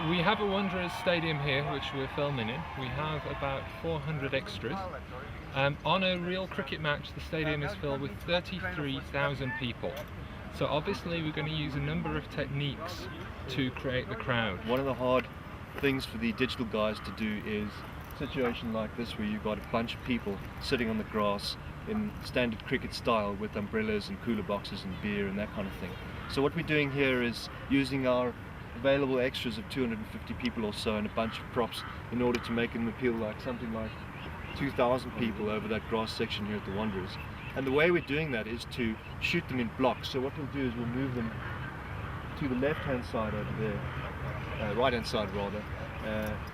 We have a Wanderers stadium here which we're filming in. We have about 400 extras. On a real cricket match the stadium is filled with 33,000 people. So obviously we're going to use a number of techniques to create the crowd. One of the hard things for the digital guys to do is a situation like this where you've got a bunch of people sitting on the grass in standard cricket style with umbrellas and cooler boxes and beer and that kind of thing. So what we're doing here is using our available extras of 250 people or so and a bunch of props in order to make them appeal like something like 2,000 people over that grass section here at the Wanderers. And the way we're doing that is to shoot them in blocks. So what we'll do is we'll move them to the left-hand side over there, right-hand side rather.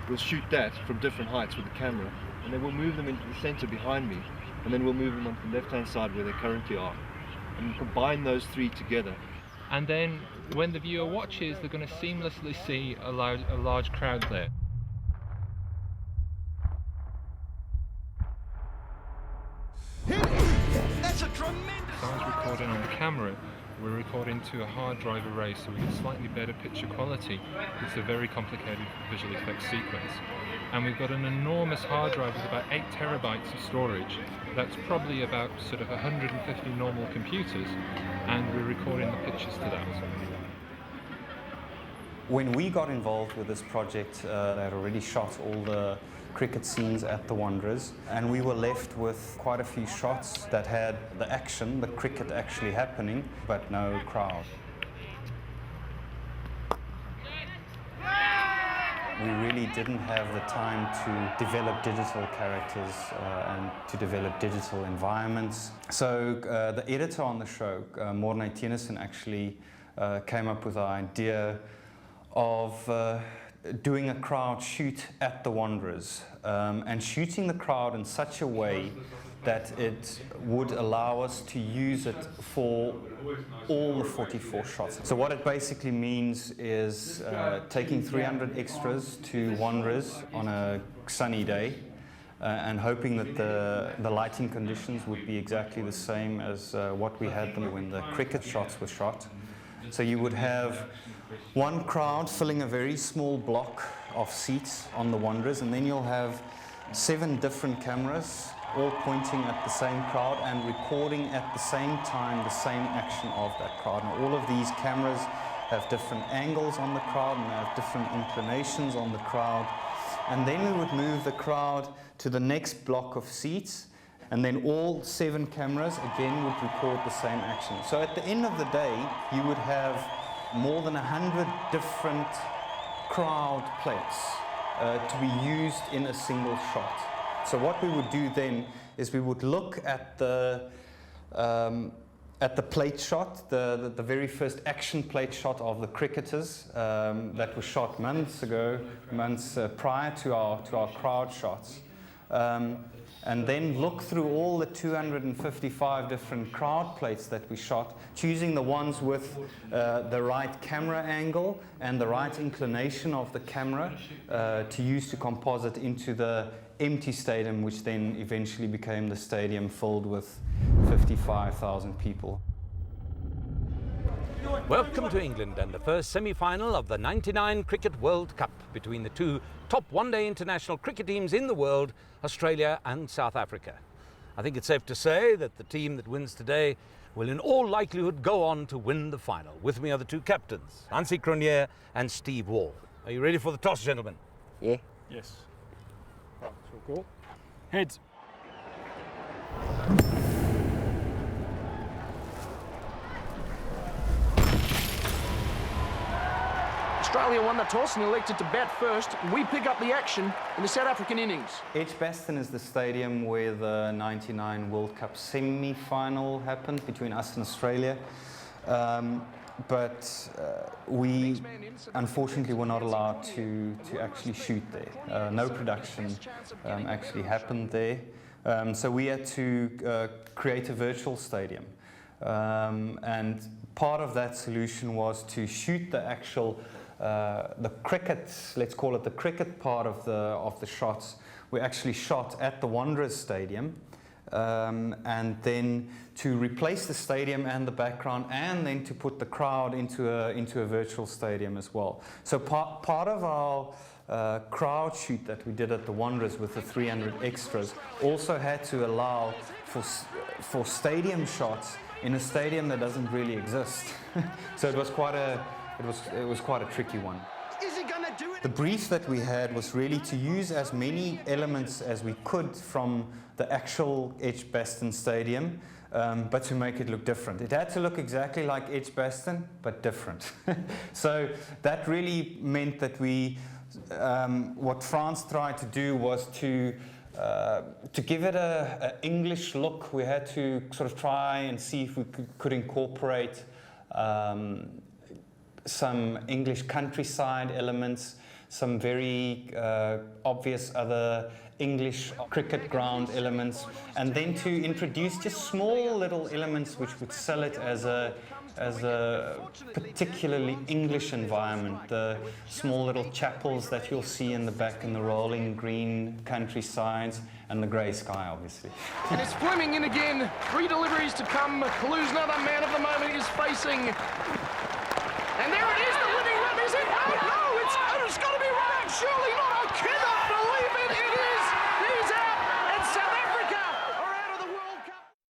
We'll shoot that from different heights with the camera, and then we'll move them into the center behind me, and then we'll move them onto the left-hand side where they currently are, and combine those three together. And then when the viewer watches, they're going to seamlessly see a large crowd there. That's a tremendous... Besides recording on the camera, we're recording to a hard drive array so we get slightly better picture quality. It's a very complicated visual effects sequence. And we've got an enormous hard drive with about 8 terabytes of storage. That's probably about sort of 150 normal computers, and we're recording the pictures to that. When we got involved with this project, they had already shot all the cricket scenes at the Wanderers, and we were left with quite a few shots that had the action, the cricket actually happening, but no crowd. We really didn't have the time to develop digital characters and to develop digital environments. So the editor on the show, Morné Tennyson, actually came up with the idea of doing a crowd shoot at the Wanderers and shooting the crowd in such a way that it would allow us to use it for all the 44 shots. So what it basically means is taking 300 extras to Wanderers on a sunny day and hoping that the lighting conditions would be exactly the same as what we had them when the cricket shots were shot. So you would have one crowd filling a very small block of seats on the Wanderers, and then you'll have 7 different cameras all pointing at the same crowd and recording at the same time the same action of that crowd. And all of these cameras have different angles on the crowd and they have different inclinations on the crowd. And then we would move the crowd to the next block of seats, and then all 7 cameras again would record the same action. So at the end of the day, you would have more than 100 different crowd plates to be used in a single shot. So what we would do then is we would look at the plate shot, the very first action plate shot of the cricketers that was shot months prior to our crowd shots. And then look through all the 255 different crowd plates that we shot, choosing the ones with the right camera angle and the right inclination of the camera to use to composite into the empty stadium, which then eventually became the stadium filled with 55,000 people. Welcome to England and the first semi-final of the '99 Cricket World Cup between the two top one-day international cricket teams in the world, Australia and South Africa. I think it's safe to say that the team that wins today will in all likelihood go on to win the final. With me are the two captains, Hansie Cronje and Steve Waugh. Are you ready for the toss, gentlemen? Yeah. Yes. Right, so cool. Heads. Australia won the toss and elected to bat first. We pick up the action in the South African innings. Edgbaston is the stadium where the '99 World Cup semi-final happened between us and Australia. But we unfortunately were not allowed to actually shoot there. No production actually happened there. So we had to create a virtual stadium. And part of that solution was to shoot the actual the cricket, let's call it the cricket part of the shots. We actually shot at the Wanderers Stadium, and then to replace the stadium and the background, and then to put the crowd into a virtual stadium as well. So part of our crowd shoot that we did at the Wanderers with the 300 extras also had to allow for stadium shots in a stadium that doesn't really exist. So it was quite a tricky one. Is he gonna do it? The brief that we had was really to use as many elements as we could from the actual Edgbaston Stadium, but to make it look different. It had to look exactly like Edgbaston, but different. So that really meant that what France tried to do was to give it an English look. We had to sort of try and see if we could incorporate some English countryside elements, some very obvious other English cricket ground elements, and then to introduce just small little elements which would sell it as a particularly English environment. The small little chapels that you'll see in the back, and the rolling green countrysides, and the grey sky, obviously. And it's Fleming in again. 3 deliveries to come. Kalu's another man of the moment is facing